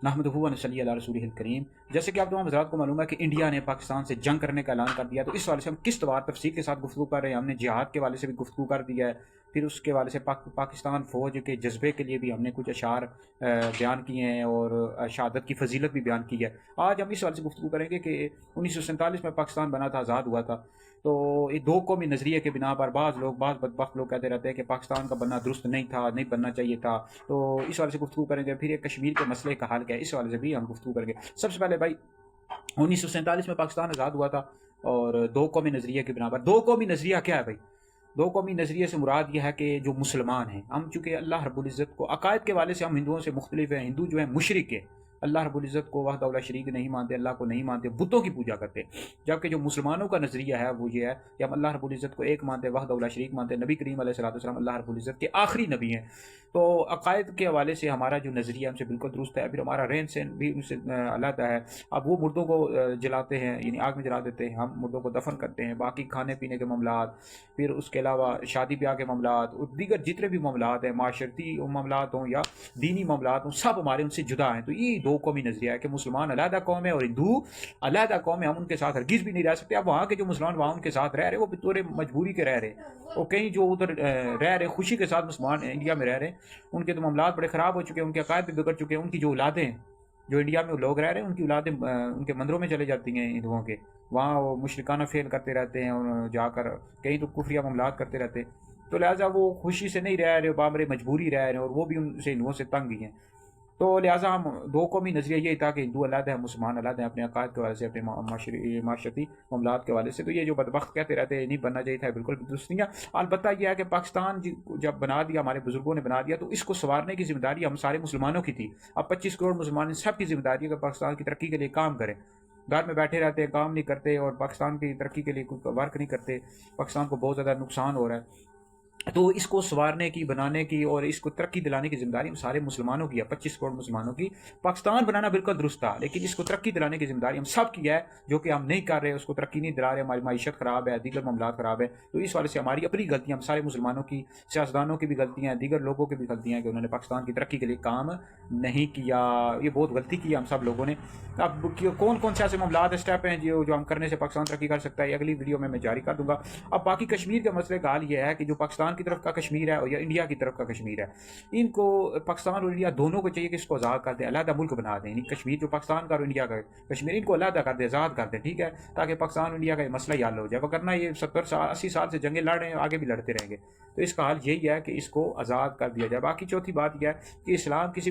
نحمدہ و نصلی علی رسولہ الکریم۔ جیسے کہ آپ تمام حضرات کو معلوم ہے کہ انڈیا نے پاکستان سے جنگ کرنے کا اعلان کر دیا، تو اس حوالے سے ہم کس طور تفصیل کے ساتھ گفتگو کر رہے ہیں۔ ہم نے جہاد کے حوالے سے بھی گفتگو کر دیا ہے، پھر اس کے حوالے سے پاکستان فوج کے جذبے کے لیے بھی ہم نے کچھ اشعار بیان کیے ہیں اور شہادت کی فضیلت بھی بیان کی ہے۔ آج ہم اس حوالے سے گفتگو کریں گے کہ 1947 میں پاکستان بنا تھا، آزاد ہوا تھا، تو یہ دو قومی نظریے کے بنا پر بعض بدبخت لوگ کہتے رہتے ہیں کہ پاکستان کا بننا درست نہیں تھا، نہیں بننا چاہیے تھا، تو اس حوالے سے گفتگو کریں گے۔ پھر یہ کشمیر کے مسئلے کا حل کیا ہے، اس حوالے سے بھی ہم گفتگو کریں گے۔ سب سے پہلے بھائی 1947 میں پاکستان آزاد ہوا تھا اور دو قومی نظریے کے بنا پر۔ دو قومی نظریہ کیا ہے بھائی؟ دو قومی نظریے سے مراد یہ ہے کہ جو مسلمان ہیں، ہم چونکہ اللہ رب العزت کو عقائد کے حوالے سے ہم ہندوؤں سے مختلف ہیں۔ ہندو جو ہے مشرک ہے، اللہ رب العزت کو وحدہ لا شریک نہیں مانتے، اللہ کو نہیں مانتے، بتوں کی پوجا کرتے۔ جبکہ جو مسلمانوں کا نظریہ ہے وہ یہ ہے کہ ہم اللہ رب العزت کو ایک مانتے، وحدہ لا شریک مانتے، نبی کریم علیہ الصلوۃ والسلام اللہ رب العزت کے آخری نبی ہیں۔ تو عقائد کے حوالے سے ہمارا جو نظریہ ہم سے بالکل درست ہے، پھر ہمارا رہن سہن بھی ان سے علیحدہ ہے۔ اب وہ مردوں کو جلاتے ہیں، یعنی آگ میں جلا دیتے ہیں، ہم مردوں کو دفن کرتے ہیں۔ باقی کھانے پینے کے معاملات، پھر اس کے علاوہ شادی بیاہ کے معاملات اور دیگر جتنے بھی معاملات ہیں، معاشرتی معاملات ہوں یا دینی معاملات ہوں، سب ہمارے ان سے جدا ہیں۔ تو یہ دو قومی نظریہ ہے کہ مسلمان علیحدہ قوم ہے اور ہندو علیحدہ قوم ہے، ہم ان کے ساتھ ہرگز بھی نہیں رہ سکتے۔ اب وہاں کے جو مسلمان وہاں ان کے ساتھ رہ رہے، وہ بطور مجبوری کے رہ رہے، اور کہیں جو ادھر رہ رہے خوشی کے ساتھ مسلمان انڈیا میں رہ رہے، ان کے تو معاملات بڑے خراب ہو چکے ہیں، ان کے عقائد بھی بگڑ چکے ہیں۔ ان کی جو اولادیں ہیں، جو انڈیا میں لوگ رہ رہے ہیں، ان کی اولادیں ان کے مندروں میں چلے جاتی ہیں ہندوؤں کے، وہاں وہ مشرکانہ فعل کرتے رہتے ہیں اور جا کر کہیں تو کفریہ معاملات کرتے رہتے ہیں۔ تو لہٰذا وہ خوشی سے نہیں رہ رہے، بامر مجبوری رہ رہے ہیں، اور وہ بھی ان سے ہندوؤں سے تنگ ہی ہیں۔ تو لہٰذا ہم دو قومی نظریہ یہی تھا کہ ہندو علیحدہ ہے، مسلمان علیحدہ ہیں، اپنے عقائد کے حوالے سے، اپنے معاشرتی معاملات کے حوالے سے۔ تو یہ جو بدبخت کہتے رہتے ہیں نہیں بننا چاہیے تھا، بالکل درست نہیں ہے۔ البتہ یہ ہے کہ پاکستان جب بنا دیا، ہمارے بزرگوں نے بنا دیا، تو اس کو سنوارنے کی ذمہ داری ہم سارے مسلمانوں کی تھی۔ اب 25 کروڑ مسلمان، ان سب کی ذمہ داری ہے کہ پاکستان کی ترقی کے لیے کام کریں۔ گھر میں بیٹھے رہتے ہیں، کام نہیں کرتے اور پاکستان کی ترقی کے لیے کوئی ورک نہیں کرتے، پاکستان کو بہت زیادہ نقصان ہو رہا ہے۔ تو اس کو سنوارنے کی، بنانے کی اور اس کو ترقی دلانے کی ذمہ داری ہم سارے مسلمانوں کی ہے، 25 کروڑ مسلمانوں کی۔ پاکستان بنانا بالکل درست تھا، لیکن اس کو ترقی دلانے کی ذمہ داری ہم سب کی ہے، جو کہ ہم نہیں کر رہے، اس کو ترقی نہیں دلا رہے، ہماری معیشت خراب ہے، دیگر معاملات خراب ہے۔ تو اس وجہ سے ہماری اپنی غلطیاں، ہم سارے مسلمانوں کی، سیاستدانوں کی بھی غلطیاں ہیں، دیگر لوگوں کی بھی غلطیاں ہیں کہ انہوں نے پاکستان کی ترقی کے لیے کام نہیں کیا۔ یہ بہت غلطی کی ہم سب لوگوں نے۔ اب کون کون سے ایسے معاملات اسٹیپ ہیں جو ہم کرنے سے پاکستان ترقی کر سکتا ہے، یہ اگلی ویڈیو میں جاری کر دوں گا۔ اب باقی کشمیر کے مسئلے کا حال یہ ہے کہ جو پاکستان کی طرف کا کشمیر ہے اور یا انڈیا کی طرف کا کشمیر ہے، ان کو پاکستان اور انڈیا دونوں کو چاہیے کہ اس کو آزاد کر دیں، علیحدہ ملک بنا دیں۔ یعنی کشمیر جو پاکستان کا اور انڈیا کا کشمیر، ان کو علیحدہ کر دیں، آزاد کر دیں، ٹھیک ہے، تاکہ پاکستان اور انڈیا کا یہ مسئلہ ہی حل ہو جائے۔ وگرنہ یہ 70 سال 80 سال سے جنگیں لڑ رہے ہیں، آگے بھی لڑتے رہیں گے۔ تو اس کا حل یہی ہے کہ اس کو آزاد کر دیا جائے۔ باقی چوتھی بات یہ ہے کہ اسلام کسی بھی